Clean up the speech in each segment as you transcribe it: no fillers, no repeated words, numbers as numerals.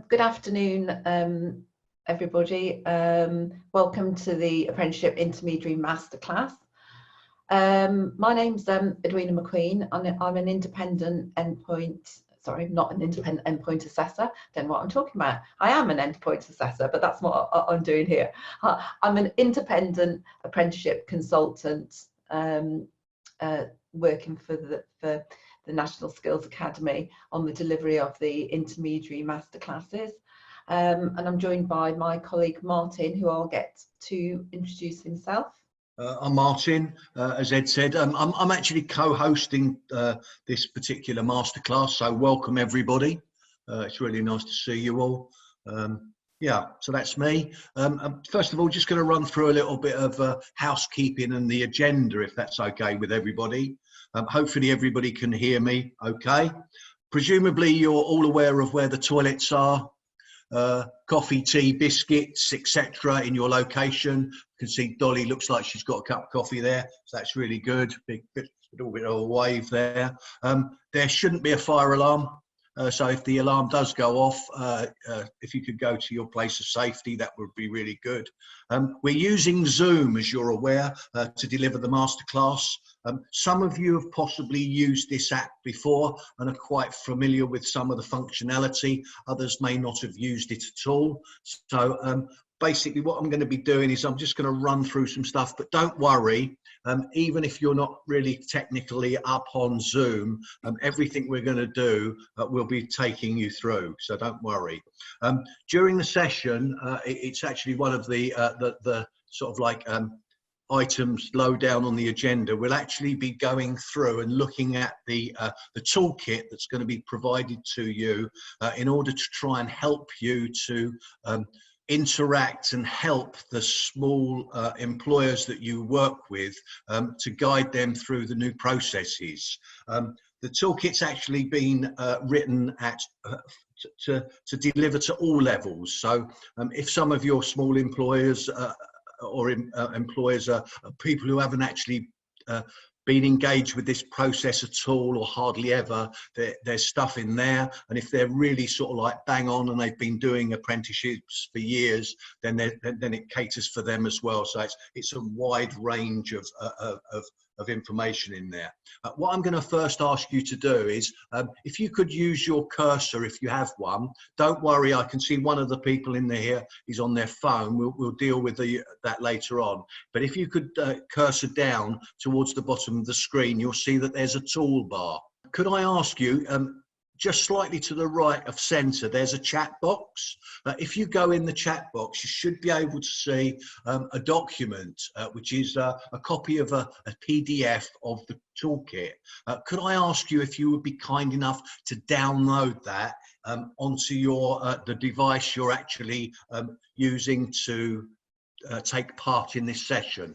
Good afternoon, everybody. Welcome to the Apprenticeship Intermediary Masterclass. My name's Edwina McQueen. I'm an independent endpoint, sorry, not an independent endpoint assessor. Don't know what I'm talking about. I am an endpoint assessor, but that's what I'm doing here. I'm an independent apprenticeship consultant working for the National Skills Academy on the delivery of the intermediary masterclasses. And I'm joined by my colleague Martyn, who I'll get to introduce himself. I'm Martyn, as Ed said. I'm actually co-hosting this particular masterclass, so welcome everybody. It's really nice to see you all. Yeah, so that's me. First of all, just going to run through a little bit of housekeeping and the agenda, if that's okay with everybody. Hopefully everybody can hear me okay. Presumably you're all aware of where the toilets are, coffee, tea, biscuits, etc. in your location. You can see Dolly looks like she's got a cup of coffee there, so that's really good. A little bit of a wave there. There shouldn't be a fire alarm. So if the alarm does go off, if you could go to your place of safety, that would be really good. We're using Zoom, as you're aware, to deliver the masterclass. Some of you have possibly used this app before and are quite familiar with some of the functionality. Others may not have used it at all. So basically what I'm going to be doing is I'm just going to run through some stuff, but don't worry. Even if you're not really technically up on Zoom, everything we're going to do we'll be taking you through, so don't worry. During the session, it's actually one of the sort of like items low down on the agenda. We'll actually be going through and looking at the toolkit that's going to be provided to you in order to try and help you to interact and help the small employers that you work with to guide them through the new processes. The toolkit's actually been written at to deliver to all levels. So if some of your small employers or employers are people who haven't actually been engaged with this process at all or hardly ever, there's stuff in there. And if they're really sort of like bang on and they've been doing apprenticeships for years, then it caters for them as well. So it's a wide range of information in there. What I'm going to first ask you to do is, if you could use your cursor, if you have one. Don't worry, I can see one of the people in there here is on their phone. We'll deal with that later on. But if you could cursor down towards the bottom of the screen, you'll see that there's a toolbar. Could I ask you, just slightly to the right of center, there's a chat box. If you go in the chat box, you should be able to see a document, which is a copy of a PDF of the toolkit. Could I ask you if you would be kind enough to download that onto your the device you're actually using to take part in this session?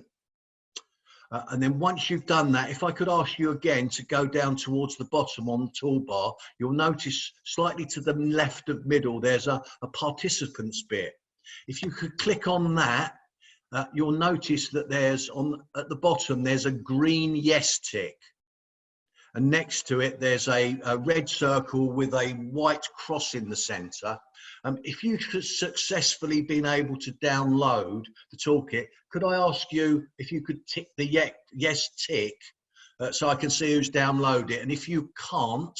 And then once you've done that, if I could ask you again to go down towards the bottom on the toolbar, you'll notice slightly to the left of middle, there's a participants bit. If you could click on that, you'll notice that there's at the bottom, there's a green yes tick. And next to it, there's a red circle with a white cross in the center. If you have successfully been able to download the toolkit, could I ask you if you could tick the yes tick so I can see who's downloaded it? And if you can't,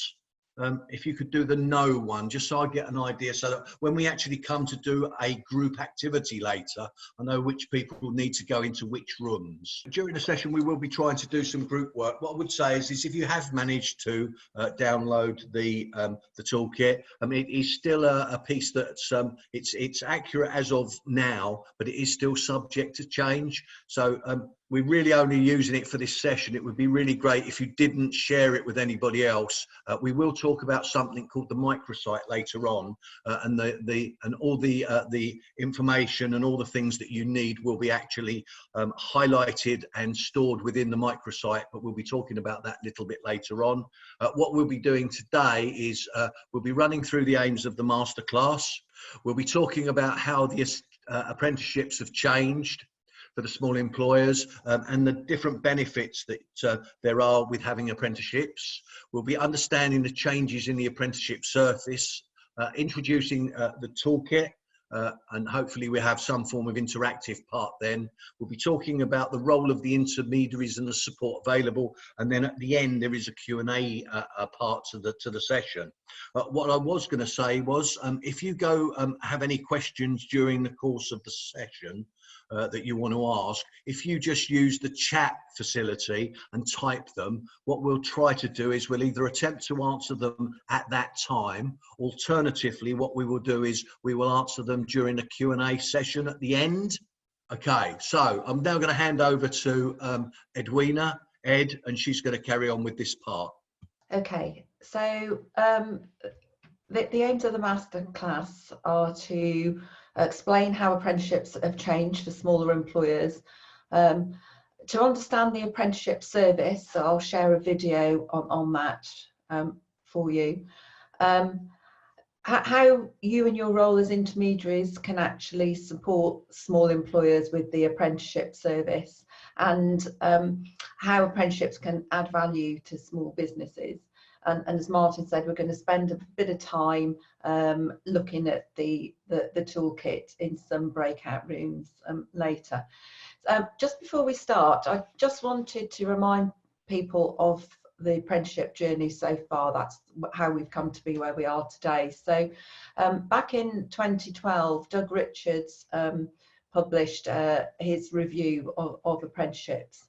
if you could do the no one, just so I get an idea, so that when we actually come to do a group activity later, I know which people need to go into which rooms. During the session, we will be trying to do some group work. What I would say is if you have managed to download the toolkit, it is still a piece that's it's accurate as of now, but it is still subject to change. So we're really only using it for this session. It would be really great if you didn't share it with anybody else. We will talk about something called the microsite later on, and all the information and all the things that you need will be actually highlighted and stored within the microsite. But we'll be talking about that a little bit later on. What we'll be doing today is we'll be running through the aims of the masterclass. We'll be talking about how the apprenticeships have changed for the small employers and the different benefits that there are with having apprenticeships. We'll be understanding the changes in the apprenticeship service introducing the toolkit, and hopefully we have some form of interactive part then. We'll be talking about the role of the intermediaries and the support available, and then at the end there is a Q&A part to the session. What I was going to say was, if you go have any questions during the course of the session that you want to ask, if you just use the chat facility and type them, what we'll try to do is we'll either attempt to answer them at that time. Alternatively, what we will do is we will answer them during the Q&A session at the end. Okay, so I'm now going to hand over to Edwina, Ed, and she's going to carry on with this part. Okay, so the aims of the masterclass are to explain how apprenticeships have changed for smaller employers. To understand the apprenticeship service, so I'll share a video on that for you. How you and your role as intermediaries can actually support small employers with the apprenticeship service, and how apprenticeships can add value to small businesses. And as Martyn said, we're going to spend a bit of time looking at the toolkit in some breakout rooms later. Just before we start, I just wanted to remind people of the apprenticeship journey so far. That's how we've come to be where we are today. So back in 2012, Doug Richards published his review of apprenticeships.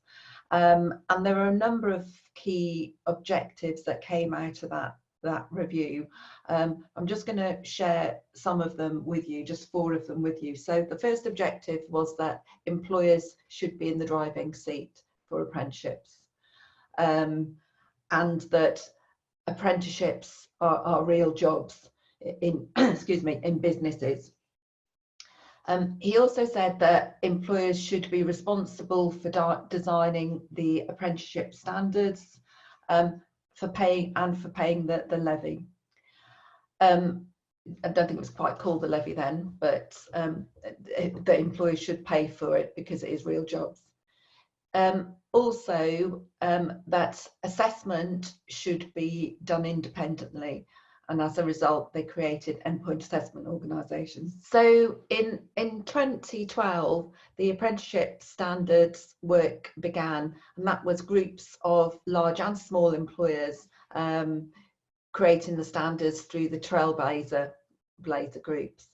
And there are a number of key objectives that came out of that review. I'm just going to share some of them with you, just 4 of them with you. So the first objective was that employers should be in the driving seat for apprenticeships, and that apprenticeships are real jobs in excuse me, in businesses. He also said that employers should be responsible for designing the apprenticeship standards, for paying the levy. I don't think it was quite called the levy then, but the employers should pay for it because it is real jobs. Also, that assessment should be done independently. And as a result, they created endpoint assessment organisations. So in 2012, the apprenticeship standards work began, and that was groups of large and small employers creating the standards through the Trailblazer groups.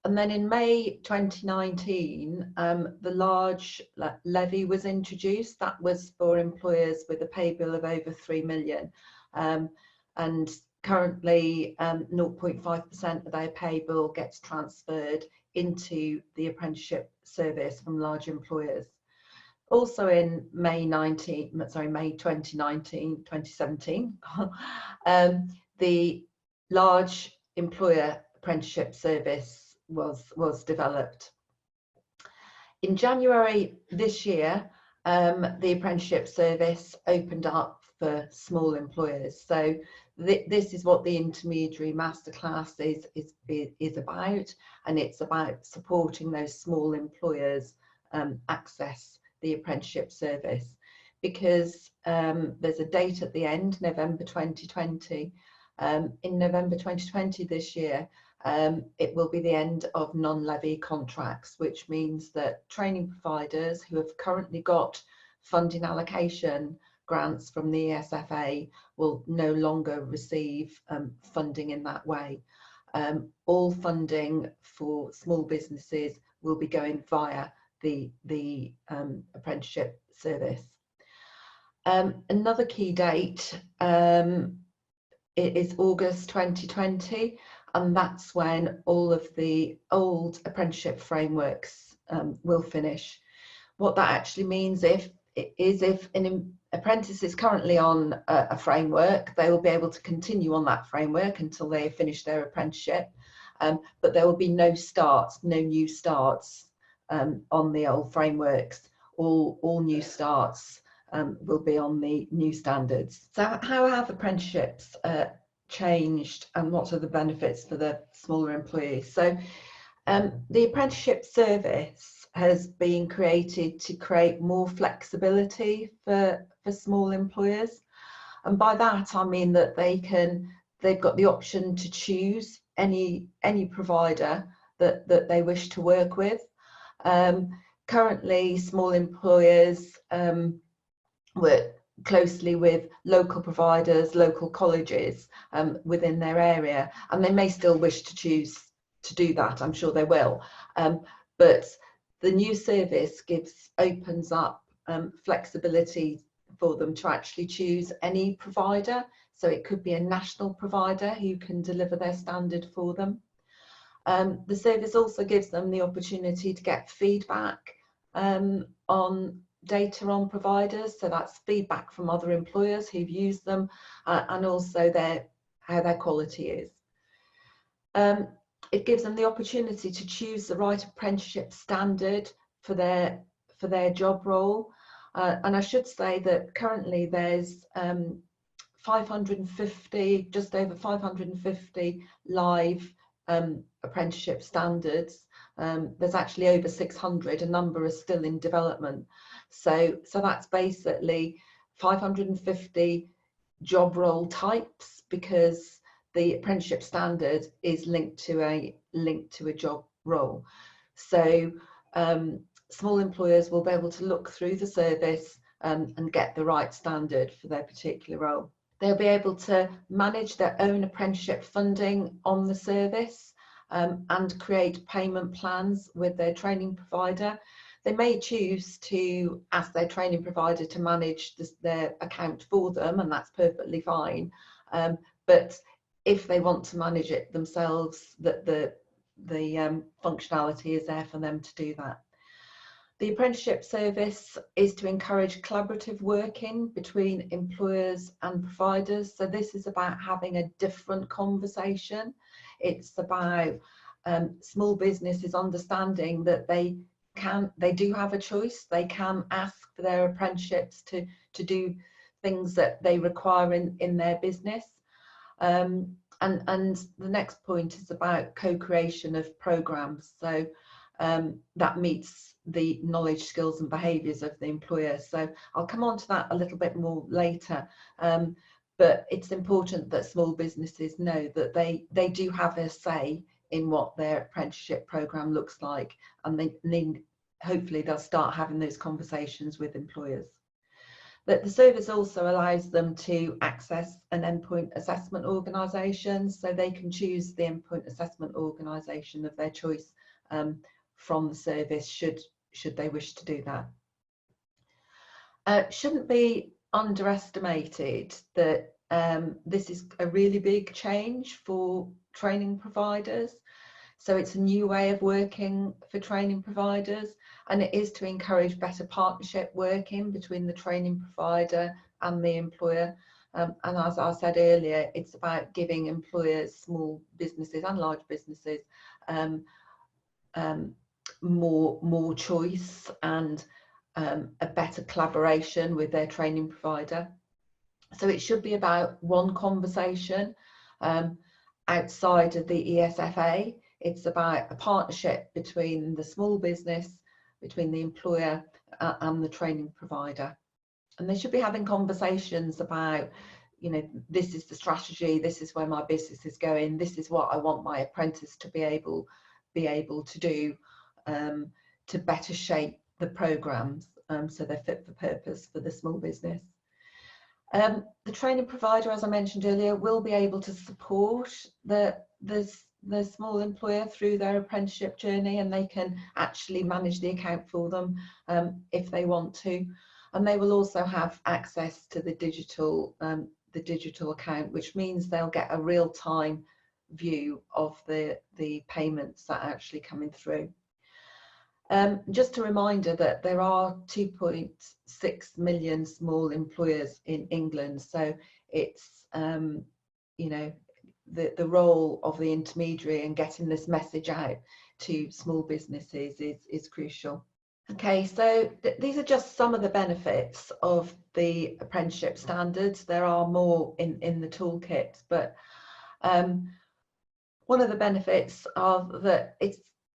And then in May 2019, the large levy was introduced. That was for employers with a pay bill of over 3 million. And currently, 0.5% of their pay bill gets transferred into the apprenticeship service from large employers. Also in May 2017, the large employer apprenticeship service was developed. In January this year, the apprenticeship service opened up for small employers. So this is what the Intermediary Masterclass is about, and it's about supporting those small employers access the apprenticeship service, because there's a date at the end, November 2020. In November 2020 this year, it will be the end of non-levy contracts, which means that training providers who have currently got funding allocation grants from the ESFA will no longer receive funding in that way. All funding for small businesses will be going via the apprenticeship service. Another key date is August 2020, and that's when all of the old apprenticeship frameworks will finish. What that actually means if an apprentice is currently on a framework, they will be able to continue on that framework until they have finished their apprenticeship, but there will be no new starts on the old frameworks. All new starts will be on the new standards. So how have apprenticeships changed, and what are the benefits for the smaller employees? So the apprenticeship service has been created to create more flexibility for small employers, and by that I mean that they they've got the option to choose any provider that they wish to work with. Currently, small employers work closely with local providers, local colleges within their area, and they may still wish to choose to do that. I'm sure they will. But the new service opens up flexibility for them to actually choose any provider. So it could be a national provider who can deliver their standard for them. The service also gives them the opportunity to get feedback on data on providers, so that's feedback from other employers who've used them, and also how their quality is. It gives them the opportunity to choose the right apprenticeship standard for their job role, and I should say that currently there's 550, just over 550 live apprenticeship standards. There's actually over 600, a number are still in development. So that's basically 550 job role types, because the apprenticeship standard is linked to a job role. So small employers will be able to look through the service and get the right standard for their particular role. They'll be able to manage their own apprenticeship funding on the service and create payment plans with their training provider. They may choose to ask their training provider to manage their account for them, and that's perfectly fine. But if they want to manage it themselves, the functionality is there for them to do that. The apprenticeship service is to encourage collaborative working between employers and providers. So this is about having a different conversation. It's about small businesses understanding that they do have a choice. They can ask for their apprenticeships to do things that they require in their business. And the next point is about co-creation of programs. So that meets the knowledge, skills and behaviours of the employer. So I'll come on to that a little bit more later. But it's important that small businesses know that they do have a say in what their apprenticeship programme looks like, and they hopefully they'll start having those conversations with employers. But the service also allows them to access an endpoint assessment organisation, so they can choose the endpoint assessment organisation of their choice from the service should they wish to do that. Shouldn't be underestimated that this is a really big change for training providers. So it's a new way of working for training providers, and it is to encourage better partnership working between the training provider and the employer. And as I said earlier, it's about giving employers, small businesses and large businesses, more choice and a better collaboration with their training provider. So it should be about one conversation outside of the ESFA. It's about a partnership between the small business, between the employer and the training provider. And they should be having conversations about, you know, this is the strategy, this is where my business is going, this is what I want my apprentice to be able to do to better shape the programs so they're fit for purpose for the small business. The training provider, as I mentioned earlier, will be able to support the small employer through their apprenticeship journey, and they can actually manage the account for them if they want to. And they will also have access to the digital account, which means they'll get a real-time view of the payments that are actually coming through. Just a reminder that there are 2.6 million small employers in England, so it's you know, the role of the intermediary in getting this message out to small businesses is crucial. Okay, so these are just some of the benefits of the apprenticeship standards. There are more in the toolkit, but one of the benefits are that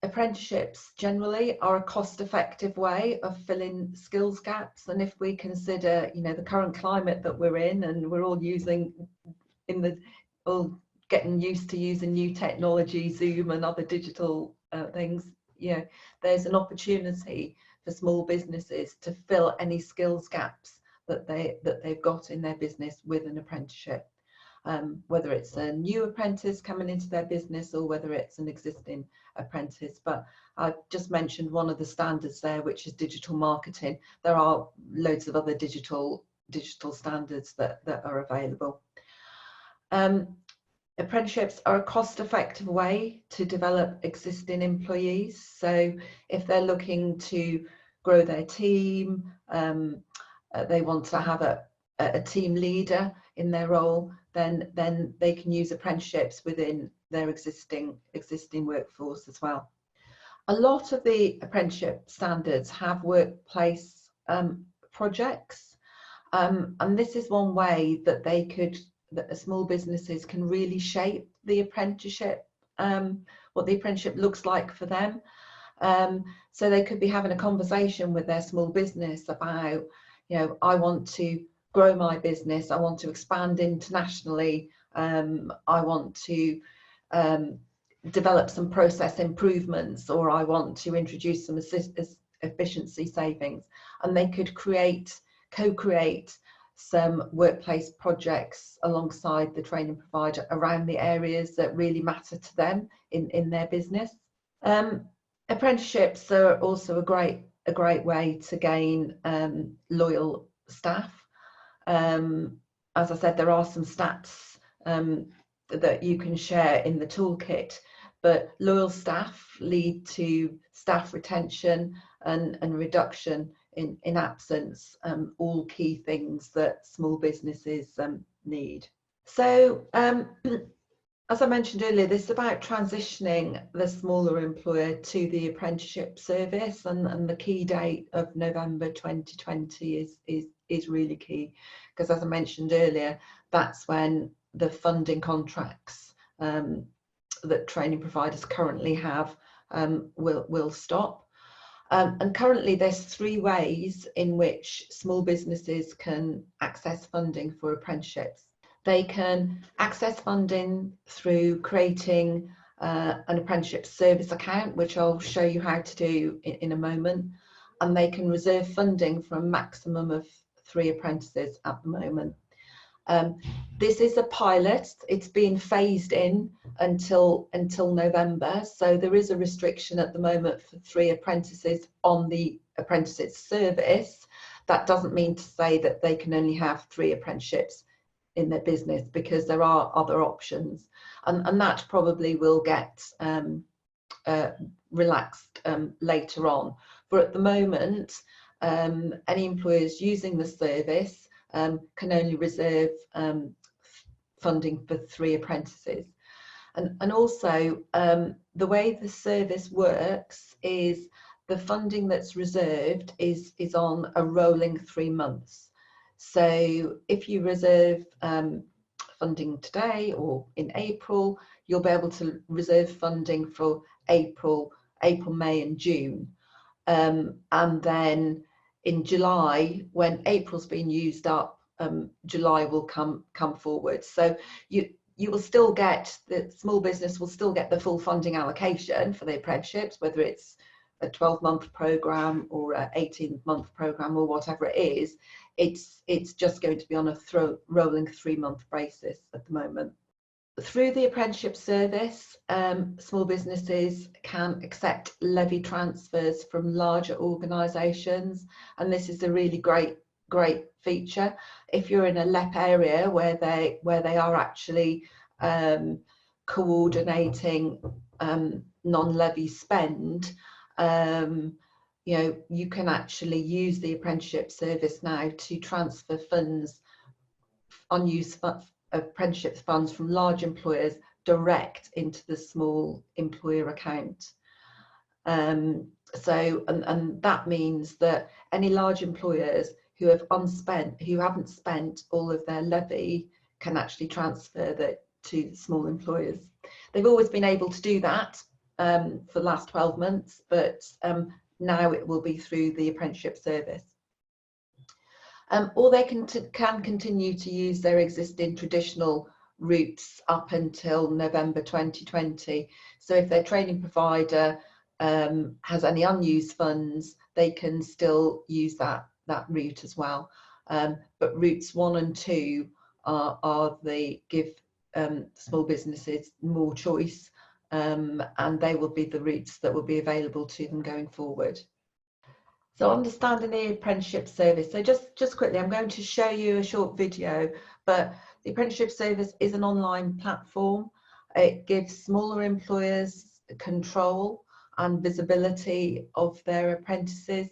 apprenticeships generally are a cost-effective way of filling skills gaps. And if we consider, you know, the current climate that we're in, and we're all using all getting used to using new technology, Zoom and other digital things, you know, there's an opportunity for small businesses to fill any skills gaps that they've got in their business with an apprenticeship. Whether it's a new apprentice coming into their business or whether it's an existing apprentice. But I've just mentioned one of the standards there, which is digital marketing. There are loads of other digital standards that are available. Apprenticeships are a cost-effective way to develop existing employees. So if they're looking to grow their team, they want to have a team leader in their role, then they can use apprenticeships within their existing workforce as well. A lot of the apprenticeship standards have workplace projects, and this is one way that that small businesses can really shape the apprenticeship, what the apprenticeship looks like for them. So they could be having a conversation with their small business about, you know, I want to grow my business, I want to expand internationally, I want to develop some process improvements, or I want to introduce some efficiency savings. And they could co-create some workplace projects alongside the training provider around the areas that really matter to them in their business. Apprenticeships are also a great way to gain loyal staff. As I said, there are some stats that you can share in the toolkit, but loyal staff lead to staff retention and reduction in absence, all key things that small businesses need. So as I mentioned earlier, this is about transitioning the smaller employer to the apprenticeship service, and the key date of November 2020 is really key, because as I mentioned earlier, that's when the funding contracts that training providers currently have will stop. And currently there's 3 ways in which small businesses can access funding for apprenticeships. They can access funding through creating an apprenticeship service account, which I'll show you how to do in a moment, and they can reserve funding for a maximum of 3 apprentices at the moment. This is a pilot. It's being phased in until November, so there is a restriction at the moment for 3 apprentices on the apprenticeship service. That doesn't mean to say that they can only have 3 apprenticeships in their business, because there are other options, and that probably will get relaxed later on. But at the moment, any employers using the service can only reserve funding for 3 apprentices. And also the way the service works is the funding that's reserved is on a rolling 3 months. So if you reserve funding today or in April, you'll be able to reserve funding for April, May and June. And then in July, when April's been used up, July will come forward. So you will still get, the small business will still get the full funding allocation for the apprenticeships, whether it's a 12-month program or an 18-month program or whatever it is. It's just going to be on a rolling 3-month basis at the moment. Through the apprenticeship service, small businesses can accept levy transfers from larger organisations, and this is a really great feature. If you're in a LEP area where they are actually coordinating non-levy spend, you know, you can actually use the apprenticeship service now to transfer funds, unused apprenticeship funds from large employers direct into the small employer account. So that means that any large employers who haven't spent all of their levy can actually transfer that to small employers. They've always been able to do that for the last 12 months, but now it will be through the apprenticeship service. Or they can continue to use their existing traditional routes up until November 2020. So if their training provider has any unused funds, they can still use that route as well. But routes 1 and 2 are the give small businesses more choice, and they will be the routes that will be available to them going forward. So understanding the apprenticeship service. So just quickly, I'm going to show you a short video, but the apprenticeship service is an online platform. It gives smaller employers control and visibility of their apprentices.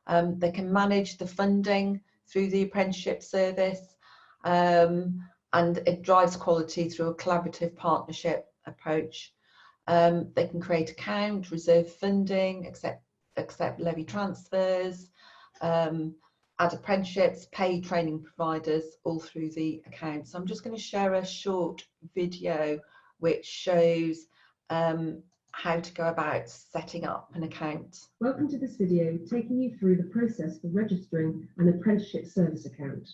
They can manage the funding through the apprenticeship service, and it drives quality through a collaborative partnership approach. They can create account, reserve funding, accept levy transfers, add apprenticeships, pay training providers, all through the account. So I'm just going to share a short video which shows how to go about setting up an account. Welcome to this video taking you through the process for registering an apprenticeship service account.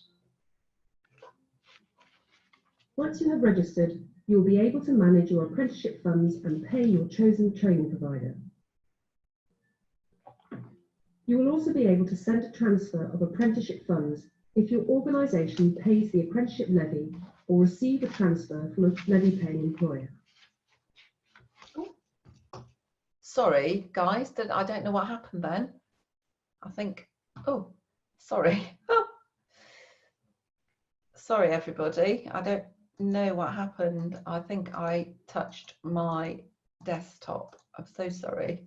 Once you have registered, you will be able to manage your apprenticeship funds and pay your chosen training provider. You will also be able to send a transfer of apprenticeship funds if your organisation pays the apprenticeship levy or receive a transfer from a levy-paying employer. Sorry, guys, I don't know what happened then. I think, oh, sorry. Oh. Sorry, everybody. I don't know what happened. I think I touched my desktop. I'm so sorry.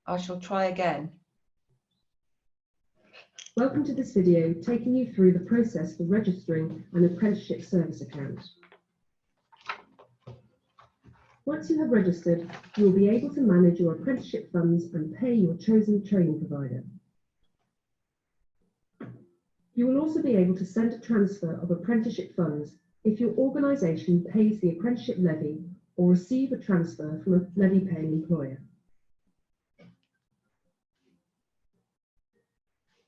I shall try again. Welcome to this video taking you through the process for registering an apprenticeship service account. Once you have registered, you will be able to manage your apprenticeship funds and pay your chosen training provider. You will also be able to send a transfer of apprenticeship funds if your organisation pays the apprenticeship levy or receive a transfer from a levy-paying employer.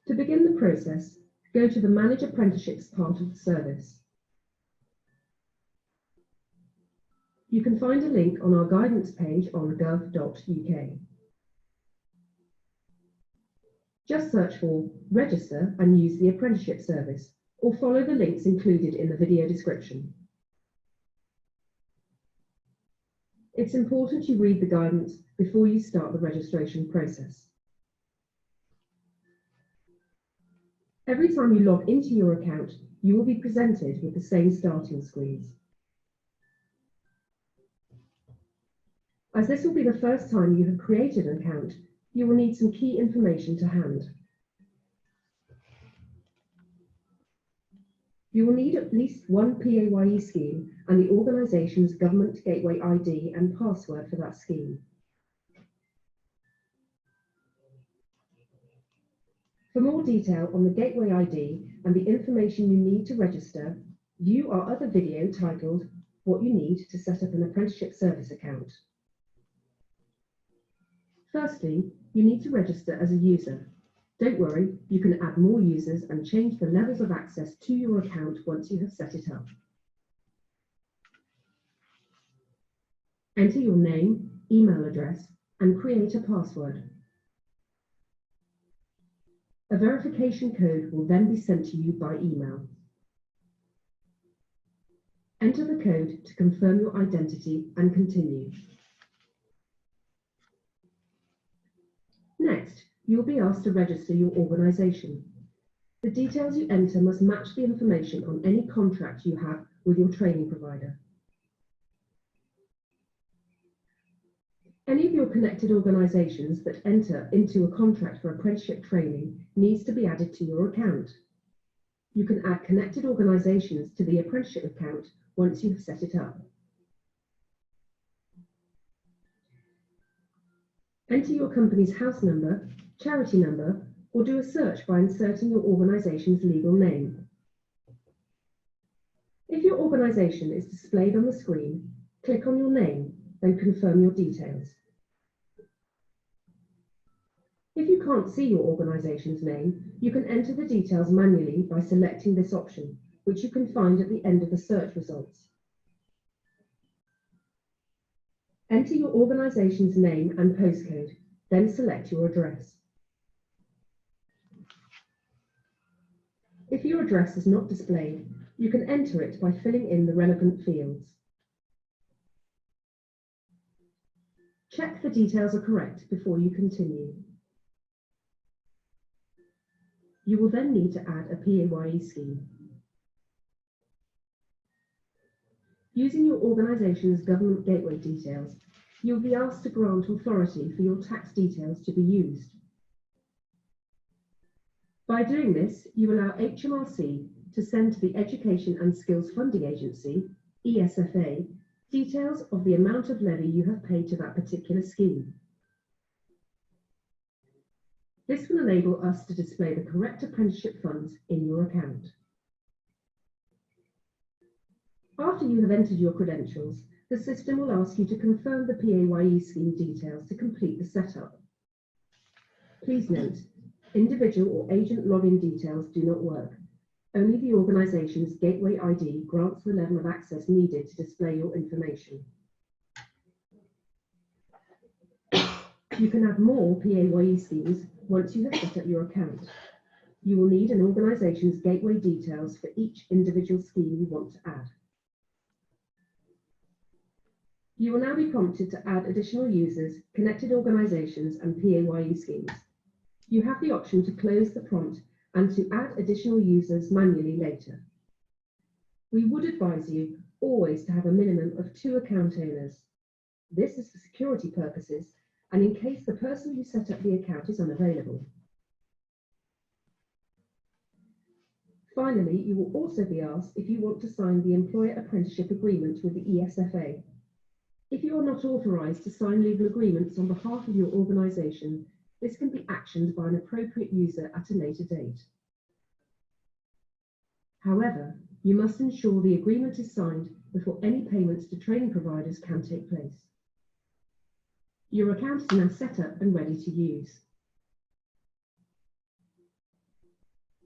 To begin the process, go to the Manage Apprenticeships part of the service. You can find a link on our guidance page on gov.uk. Just search for Register and use the apprenticeship service, or follow the links included in the video description. It's important you read the guidance before you start the registration process. Every time you log into your account, you will be presented with the same starting screens. As this will be the first time you have created an account, you will need some key information to hand. You will need at least one PAYE scheme and the organisation's Government Gateway ID and password for that scheme. For more detail on the Gateway ID and the information you need to register, view our other video titled What You Need to Set Up an Apprenticeship Service Account. Firstly, you need to register as a user. Don't worry, you can add more users and change the levels of access to your account once you have set it up. Enter your name, email address, and create a password. A verification code will then be sent to you by email. Enter the code to confirm your identity and continue. Next, you will be asked to register your organisation. The details you enter must match the information on any contract you have with your training provider. Any of your connected organisations that enter into a contract for apprenticeship training needs to be added to your account. You can add connected organisations to the apprenticeship account once you have set it up. Enter your company's house number, charity number, or do a search by inserting your organisation's legal name. If your organisation is displayed on the screen, click on your name, then confirm your details. If you can't see your organisation's name, you can enter the details manually by selecting this option. which you can find at the end of the search results. Enter your organisation's name and postcode, then select your address. If your address is not displayed, you can enter it by filling in the relevant fields. Check the details are correct before you continue. You will then need to add a PAYE scheme. Using your organisation's government gateway details, you will be asked to grant authority for your tax details to be used. By doing this, you allow HMRC to send to the Education and Skills Funding Agency, ESFA, details of the amount of levy you have paid to that particular scheme. This will enable us to display the correct apprenticeship funds in your account. After you have entered your credentials, the system will ask you to confirm the PAYE scheme details to complete the setup. Please note, individual or agent login details do not work. Only the organisation's Gateway ID grants the level of access needed to display your information. You can add more PAYE schemes once you have set up your account. You will need an organisation's gateway details for each individual scheme you want to add. You will now be prompted to add additional users, connected organisations and PAYE schemes. You have the option to close the prompt and to add additional users manually later. We would advise you always to have a minimum of 2 account owners. This is for security purposes and in case the person who set up the account is unavailable. Finally, you will also be asked if you want to sign the Employer Apprenticeship Agreement with the ESFA. If you are not authorised to sign legal agreements on behalf of your organisation, this can be actioned by an appropriate user at a later date. However, you must ensure the agreement is signed before any payments to training providers can take place. Your account is now set up and ready to use.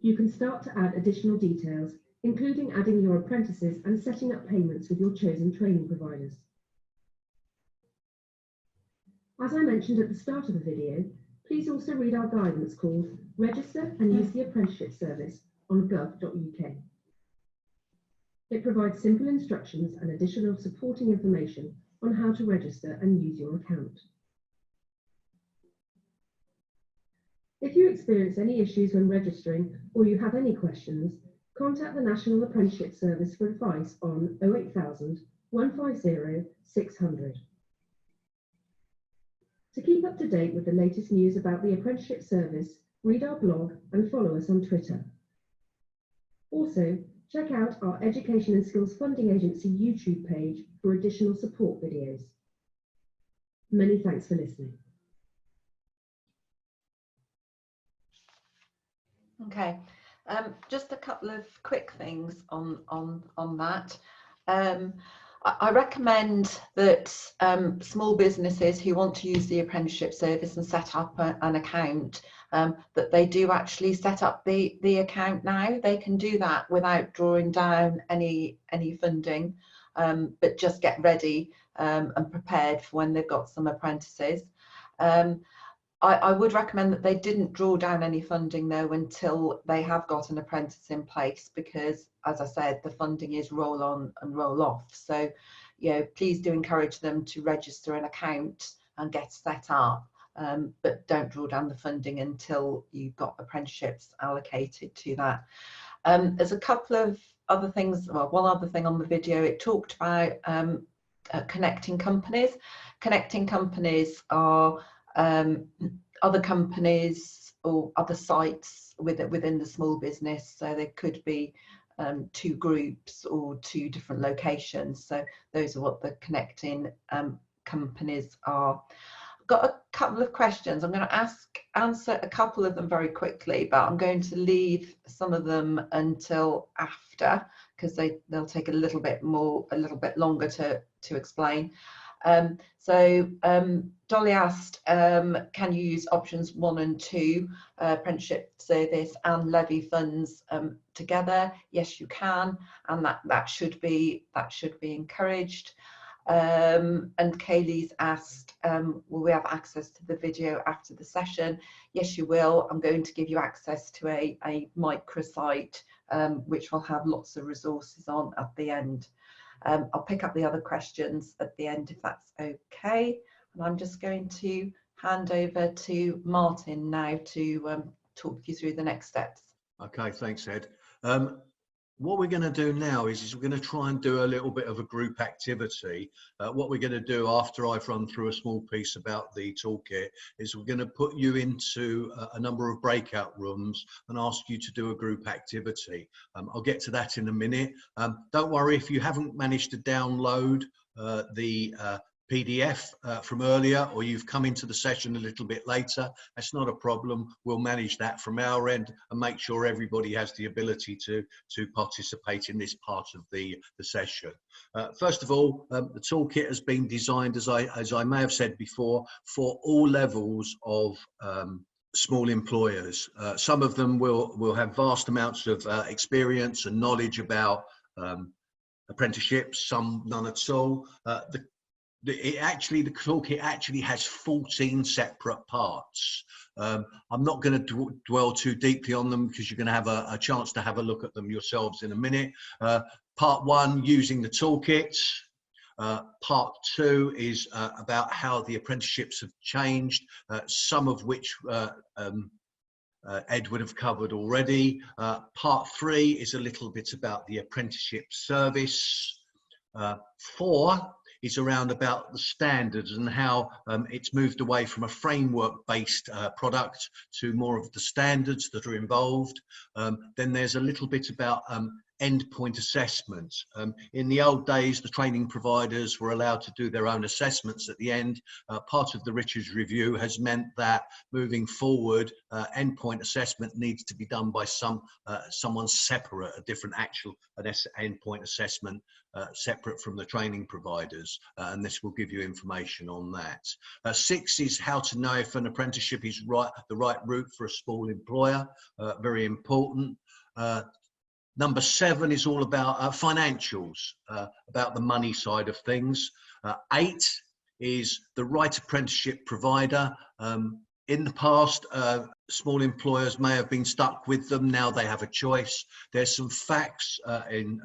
You can start to add additional details, including adding your apprentices and setting up payments with your chosen training providers. As I mentioned at the start of the video, please also read our guidance called Register and Use the Apprenticeship Service on gov.uk. It provides simple instructions and additional supporting information on how to register and use your account. If you experience any issues when registering or you have any questions, contact the National Apprenticeship Service for advice on 08000 150 600. To keep up to date with the latest news about the Apprenticeship Service, read our blog and follow us on Twitter. Also, check out our Education and Skills Funding Agency YouTube page for additional support videos. Many thanks for listening. Okay, just a couple of quick things on that. I recommend that small businesses who want to use the apprenticeship service and set up an account, that they do actually set up the account now. They can do that without drawing down any funding, but just get ready and prepared for when they've got some apprentices. I would recommend that they didn't draw down any funding though until they have got an apprentice in place, because as I said, the funding is roll on and roll off. So, you know, please do encourage them to register an account and get set up, but don't draw down the funding until you've got apprenticeships allocated to that. There's a couple of other things, well, one other thing on the video, it talked about connecting companies. Connecting companies are other companies or other sites within the small business, so there could be 2 groups or 2 different locations. So those are what the connecting companies are. I've got a couple of questions. I'm going to answer a couple of them very quickly, but I'm going to leave some of them until after, because they'll take a little bit longer to explain. Dolly asked, can you use options 1 and 2, apprenticeship service and levy funds together? Yes, you can, and that should be encouraged. And Kaylee's asked, will we have access to the video after the session? Yes, you will. I'm going to give you access to a microsite, which will have lots of resources on at the end. I'll pick up the other questions at the end if that's okay. And I'm just going to hand over to Martyn now to talk you through the next steps. Okay, thanks, Ed. What we're going to do now is we're going to try and do a little bit of a group activity. What we're going to do after I've run through a small piece about the toolkit is we're going to put you into a number of breakout rooms and ask you to do a group activity. I'll get to that in a minute. Don't worry if you haven't managed to download the PDF from earlier, or you've come into the session a little bit later. That's not a problem. We'll manage that from our end and make sure everybody has the ability to participate in this part of the session. First of all, the toolkit has been designed, as I may have said before, for all levels of small employers. Some of them will have vast amounts of experience and knowledge about apprenticeships, some none at all. The toolkit actually has 14 separate parts. I'm not going to dwell too deeply on them because you're going to have a chance to have a look at them yourselves in a minute. Part 1, using the toolkit. Part 2 is about how the apprenticeships have changed, some of which Ed would have covered already. Part 3 is a little bit about the apprenticeship service. 4 is around about the standards and how it's moved away from a framework-based product to more of the standards that are involved. Then there's a little bit about endpoint assessment. In the old days, the training providers were allowed to do their own assessments at the end. Part of the Richards Review has meant that moving forward, endpoint assessment needs to be done by someone separate, a different endpoint assessment separate from the training providers, and this will give you information on that. 6 is how to know if an apprenticeship is the right route for a small employer, very important. Number 7 is all about financials, about the money side of things. 8 is the right apprenticeship provider. In the past, small employers may have been stuck with them. Now they have a choice. There's some facts in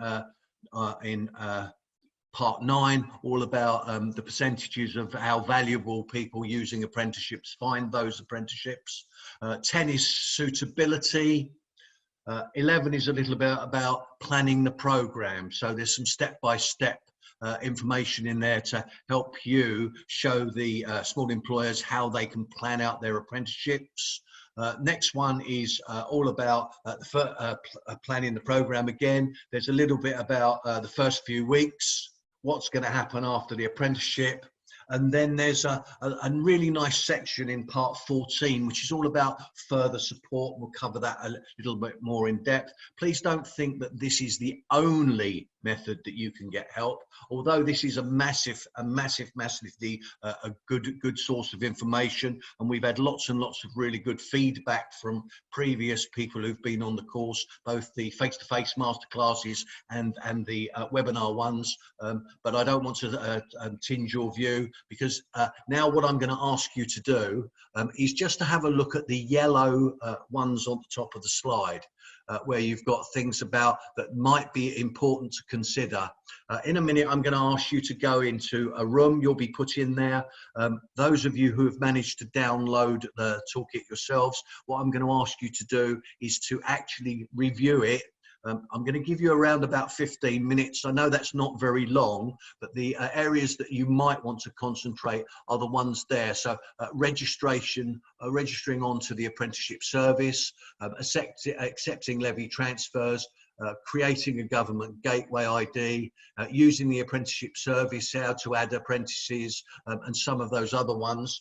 part 9, all about the percentages of how valuable people using apprenticeships find those apprenticeships. 10 is suitability. 11 is a little bit about planning the program. So there's some step-by-step information in there to help you show the small employers how they can plan out their apprenticeships. Next one is all about planning the program again. There's a little bit about the first few weeks, what's going to happen after the apprenticeship. And then there's a really nice section in part 14, which is all about further support. We'll cover that a little bit more in depth. Please don't think that this is the only method that you can get help, although this is a massively good source of information, and we've had lots and lots of really good feedback from previous people who've been on the course, both the face-to-face masterclasses and the webinar ones, but I don't want to tinge your view, because now what I'm going to ask you to do is just to have a look at the yellow ones on the top of the slide, where you've got things about that might be important to consider. In a minute, I'm going to ask you to go into a room. You'll be put in there. Those of you who have managed to download the toolkit yourselves, what I'm going to ask you to do is to actually review it. I'm going to give you around about 15 minutes. I know that's not very long, but the areas that you might want to concentrate are the ones there. So registering onto the apprenticeship service, accepting levy transfers, creating a government gateway ID, using the apprenticeship service, how to add apprentices, and some of those other ones.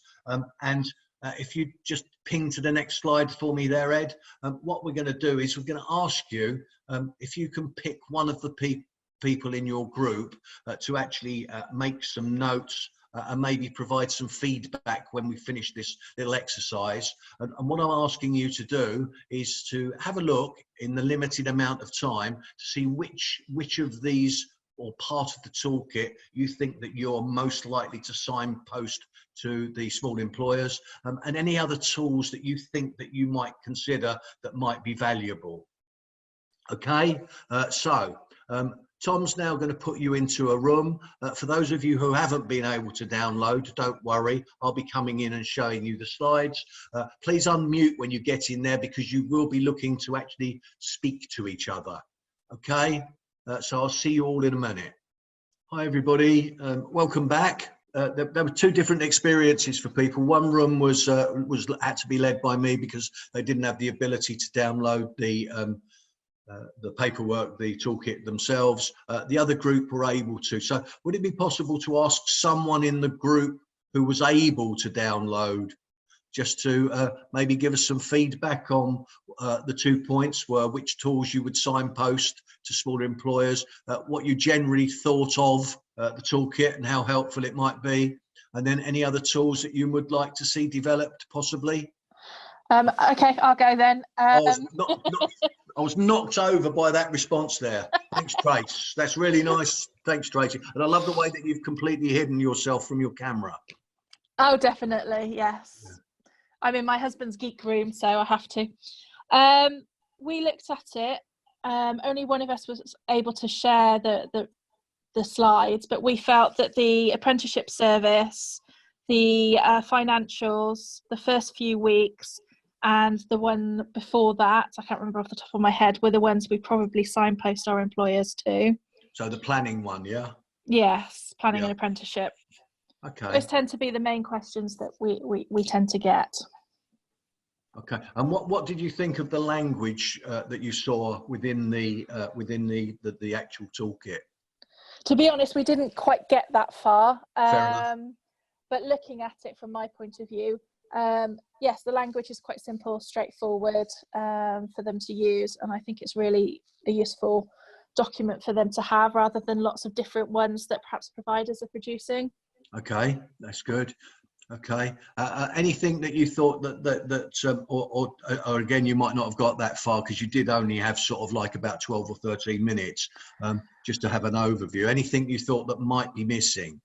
If you just ping to the next slide for me there, Ed, what we're going to do is we're going to ask you if you can pick one of the people in your group to actually make some notes and maybe provide some feedback when we finish this little exercise. And what I'm asking you to do is to have a look in the limited amount of time to see which of these or part of the toolkit you think that you're most likely to signpost to the small employers, and any other tools that you think that you might consider that might be valuable. Okay, Tom's now going to put you into a room. For those of you who haven't been able to download, don't worry, I'll be coming in and showing you the slides. Please unmute when you get in there, because you will be looking to actually speak to each other. Okay, so I'll see you all in a minute. Hi everybody, welcome back. There were two different experiences for people. One room had to be led by me because they didn't have the ability to download the paperwork, the toolkit themselves. The other group were able to. So would it be possible to ask someone in the group who was able to download, just to maybe give us some feedback on the 2 points were which tools you would signpost to smaller employers, what you generally thought of the toolkit and how helpful it might be, and then any other tools that you would like to see developed possibly? Okay, I'll go then. I was knocked over by that response there. Thanks, Trace. That's really nice. Thanks, Tracy. And I love the way that you've completely hidden yourself from your camera. Oh, definitely, yes. Yeah. I'm in my husband's geek room, so I have to. We looked at it. Only one of us was able to share the slides, but we felt that the apprenticeship service, the financials, the first few weeks, and the one before that, I can't remember off the top of my head, were the ones we probably signpost our employers to. So the planning one, yeah? Yes, planning and apprenticeship. Okay. Those tend to be the main questions that we tend to get. Okay. And what did you think of the language that you saw within the actual toolkit? To be honest, we didn't quite get that far. Fair enough. But looking at it from my point of view, yes, the language is quite simple, straightforward for them to use, and I think it's really a useful document for them to have, rather than lots of different ones that perhaps providers are producing. Okay, that's good. Okay, anything that you thought or again, you might not have got that far because you did only have sort of like about 12 or 13 minutes just to have an overview. Anything you thought that might be missing?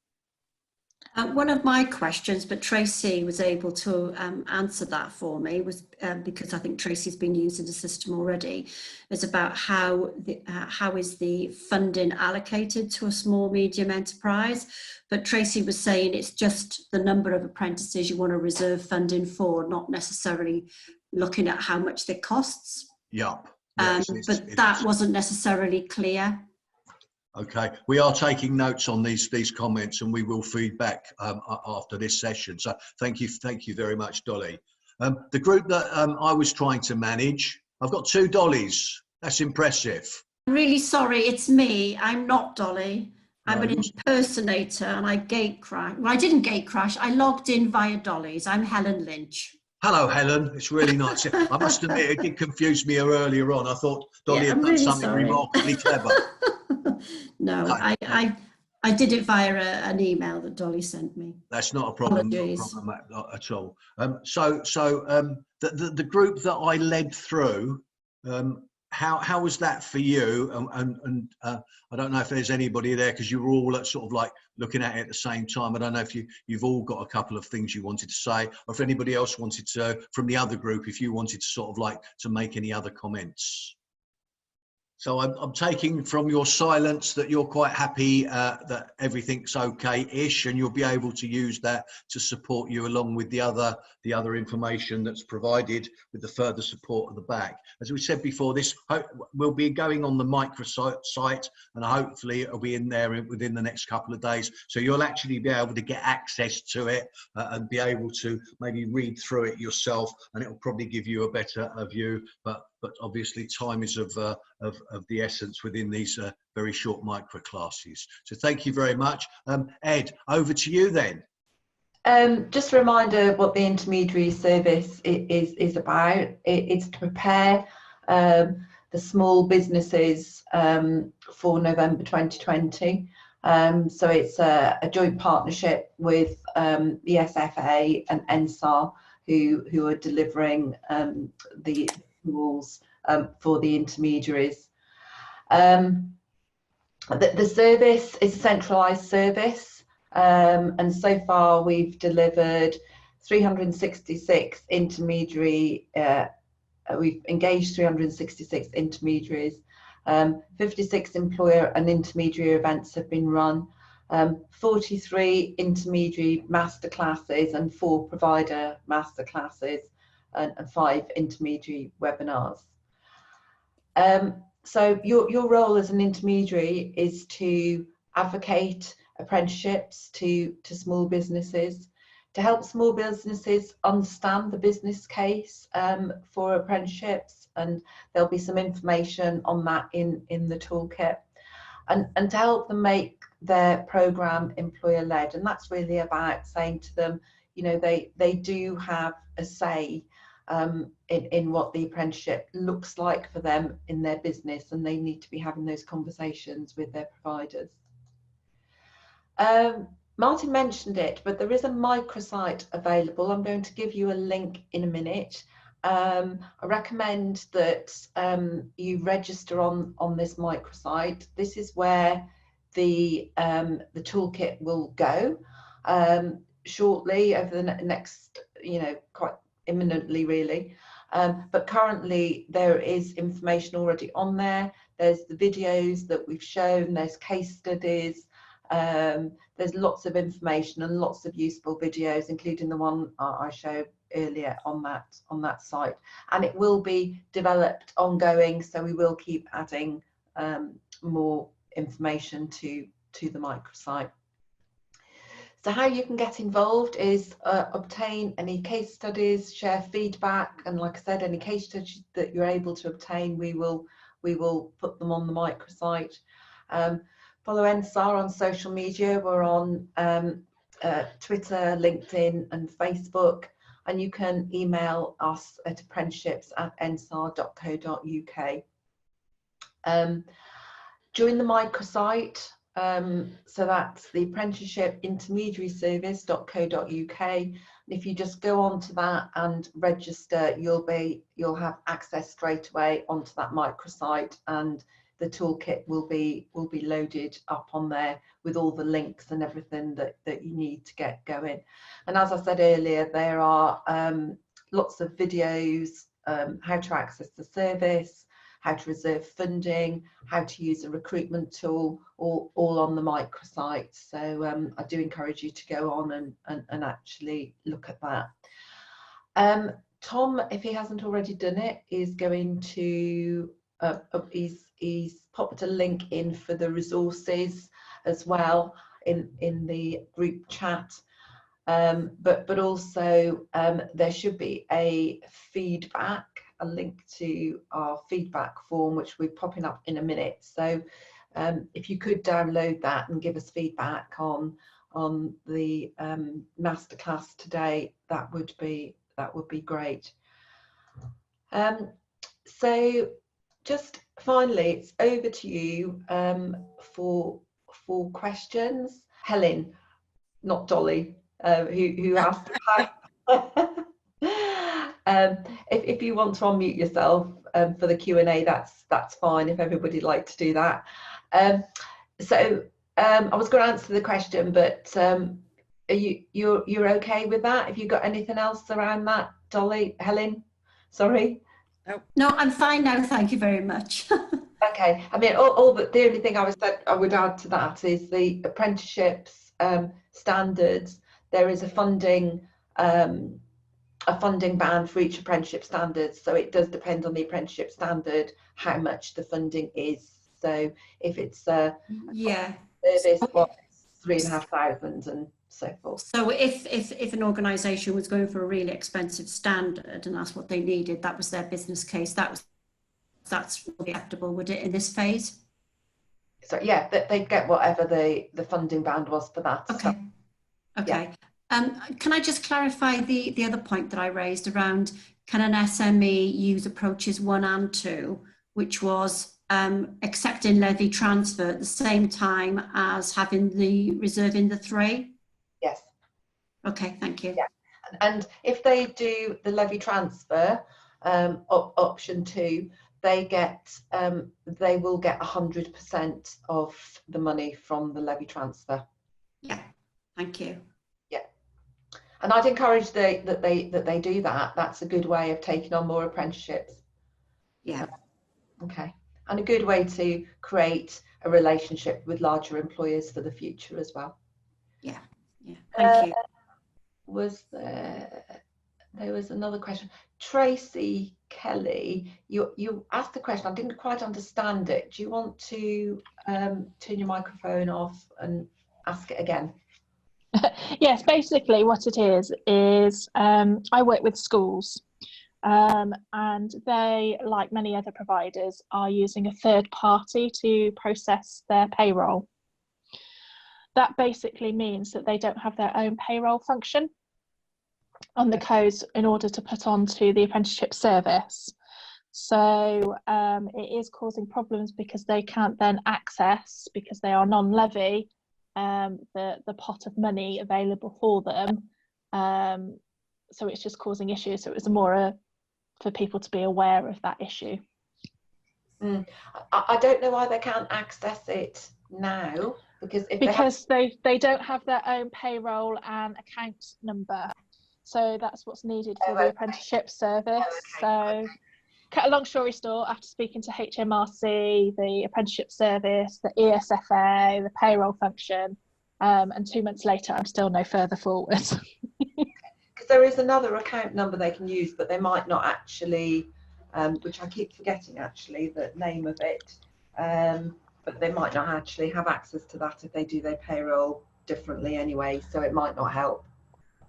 One of my questions, but Tracy was able to answer that for me, was because I think Tracy's been using the system already, is about how is the funding allocated to a small medium enterprise. But Tracy was saying it's just the number of apprentices you want to reserve funding for, not necessarily looking at how much it costs. Yep. But that wasn't necessarily clear. Okay, we are taking notes on these comments, and we will feedback after this session. So thank you very much, Dolly. The group that I was trying to manage, I've got 2 Dollys. That's impressive. I'm really sorry, it's me. I'm not Dolly. I'm an impersonator, and I gate crash. Well, I didn't gate crash. I logged in via Dolly's. I'm Helen Lynch. Hello, Helen. It's really nice. I must admit, it did confuse me earlier on. I thought Dolly had done something remarkably clever. No, I did it via an email that Dolly sent me. That's not a problem. Apologies. Not a problem at all. The group that I led through, how was that for you? And I don't know if there's anybody there, because you were all sort of like looking at it at the same time. I don't know if you've all got a couple of things you wanted to say, or if anybody else wanted to, from the other group, if you wanted to sort of like to make any other comments. So I'm taking from your silence that you're quite happy that everything's okay-ish, and you'll be able to use that to support you along with the other information that's provided with the further support at the back. As we said before, this will be going on the microsite site, and hopefully it'll be in there within the next couple of days. So you'll actually be able to get access to it and be able to maybe read through it yourself, and it'll probably give you a better view. But obviously time is of the essence within these very short micro classes. So thank you very much. Ed, over to you then. Just a reminder what the intermediary service is about. It's to prepare the small businesses for November 2020. So it's a joint partnership with the SFA and NSAR, who are delivering the rules for the intermediaries. The service is a centralised service, and so far we've delivered 366 intermediary. We've engaged 366 intermediaries. 56 employer and intermediary events have been run. 43 intermediary masterclasses and 4 provider masterclasses, and 5 intermediary webinars. So your role as an intermediary is to advocate apprenticeships to small businesses, to help small businesses understand the business case for apprenticeships, and there'll be some information on that in the toolkit, and to help them make their programme employer-led. And that's really about saying to them, you know, they do have a say in what the apprenticeship looks like for them in their business, and they need to be having those conversations with their providers. Martyn mentioned it, but there is a microsite available. I'm going to give you a link in a minute. I recommend that you register on this microsite. This is where the toolkit will go shortly, over the next, you know, quite imminently really. But currently there is information already on there. There's the videos that we've shown, there's case studies, there's lots of information and lots of useful videos, including the one I showed earlier on that site, and it will be developed ongoing, so we will keep adding more information to the microsite. So how you can get involved is obtain any case studies, share feedback, and like I said, any case studies that you're able to obtain, we will put them on the microsite. Follow NSAR on social media. We're on Twitter, LinkedIn and Facebook, and you can email us at apprenticeships@nsar.co.uk. Join the microsite, so that's the Apprenticeship Intermediary Service.co.uk. And if you just go onto that and register, you'll have access straight away onto that microsite, and the toolkit will be loaded up on there with all the links and everything that you need to get going. And as I said earlier, there are lots of videos, how to access the service, how to reserve funding, how to use a recruitment tool, all on the microsite. So I do encourage you to go on and actually look at that. Tom, if he hasn't already done it, is going to he's popped a link in for the resources as well in the group chat, but also there should be a link to our feedback form, which we're popping up in a minute. So if you could download that and give us feedback on the masterclass today, that would be great. So just finally, it's over to you for questions. Helen, not Dolly, who asked. If you want to unmute yourself for the Q&A, that's fine. If everybody'd like to do that. So I was going to answer the question, but you're okay with that? Have you got anything else around that, Dolly? Helen, sorry. No, I'm fine now. Thank you very much. Okay. I mean, the only thing I would add to that is the apprenticeships standards. There is a funding band for each apprenticeship standard, so it does depend on the apprenticeship standard how much the funding is. So if it's a service, what, 3,500 and so forth. So if an organisation was going for a really expensive standard and that's what they needed, that was their business case, that's acceptable, would it, in this phase? So yeah, they'd get whatever the funding band was for that. Okay. So, okay. Yeah. Can I just clarify the other point that I raised around, can an SME use approaches 1 and 2, which was accepting levy transfer at the same time as reserving the 3? Yes. Okay, thank you. Yeah. And if they do the levy transfer, option 2, they will get 100% of the money from the levy transfer. Yeah, thank you. Yeah, and I'd encourage that they do that. That's a good way of taking on more apprenticeships. Yeah. Okay, and a good way to create a relationship with larger employers for the future as well. Yeah, yeah, thank you. There was another question. Tracy Kelly, you asked the question, I didn't quite understand it. Do you want to turn your microphone off and ask it again? Yes, basically what it is I work with schools, and they, like many other providers, are using a third party to process their payroll. That basically means that they don't have their own payroll function on the codes in order to put onto the apprenticeship service. So it is causing problems because they can't then access, because they are non-levy, the pot of money available for them. So it's just causing issues. So it was more for people to be aware of that issue. I don't know why they can't access it now, because they don't have their own payroll and account number. So that's what's needed for the apprenticeship service. So, cut a long story short, after speaking to HMRC, the apprenticeship service, the ESFA, the payroll function, and 2 months later, I'm still no further forward. Because there is another account number they can use, but they might not actually, which I keep forgetting actually, the name of it, but they might not actually have access to that if they do their payroll differently anyway, so it might not help.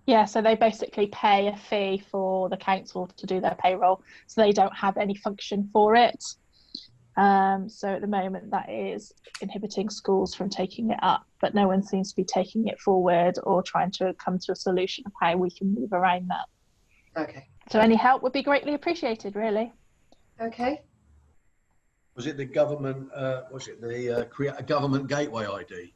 Yeah, so they basically pay a fee for the council to do their payroll, so they don't have any function for it. So at the moment that is inhibiting schools from taking it up, but no one seems to be taking it forward or trying to come to a solution of how we can move around that. Okay. So any help would be greatly appreciated, really. Okay. Was it the government, create a government gateway ID?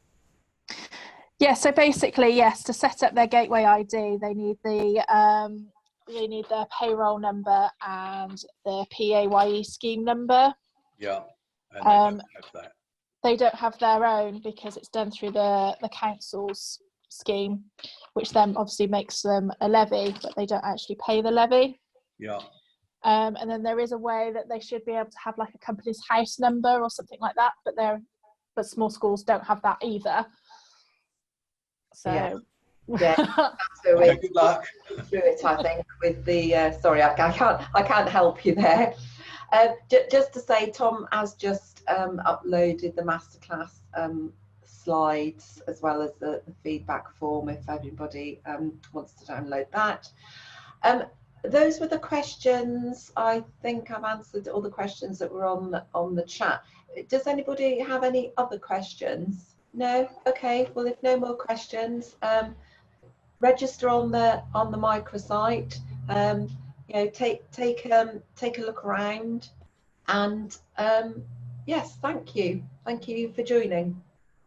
Yeah, so basically, yes, to set up their gateway ID, they need their payroll number and their PAYE scheme number. Yeah, and they don't have that. They don't have their own because it's done through the council's scheme, which then obviously makes them a levy, but they don't actually pay the levy. Yeah. And then there is a way that they should be able to have like a company's house number or something like that, but small schools don't have that either. So yeah, so okay, good luck. Through it, I think, with the sorry, I can't help you there. Just to say, Tom has just uploaded the masterclass slides as well as the feedback form if everybody wants to download that. Those were the questions. I think I've answered all the questions that were on the chat. Does anybody have any other questions? No? Okay, well, if no more questions, register on the microsite. You know, take a look around, and yes, thank you for joining.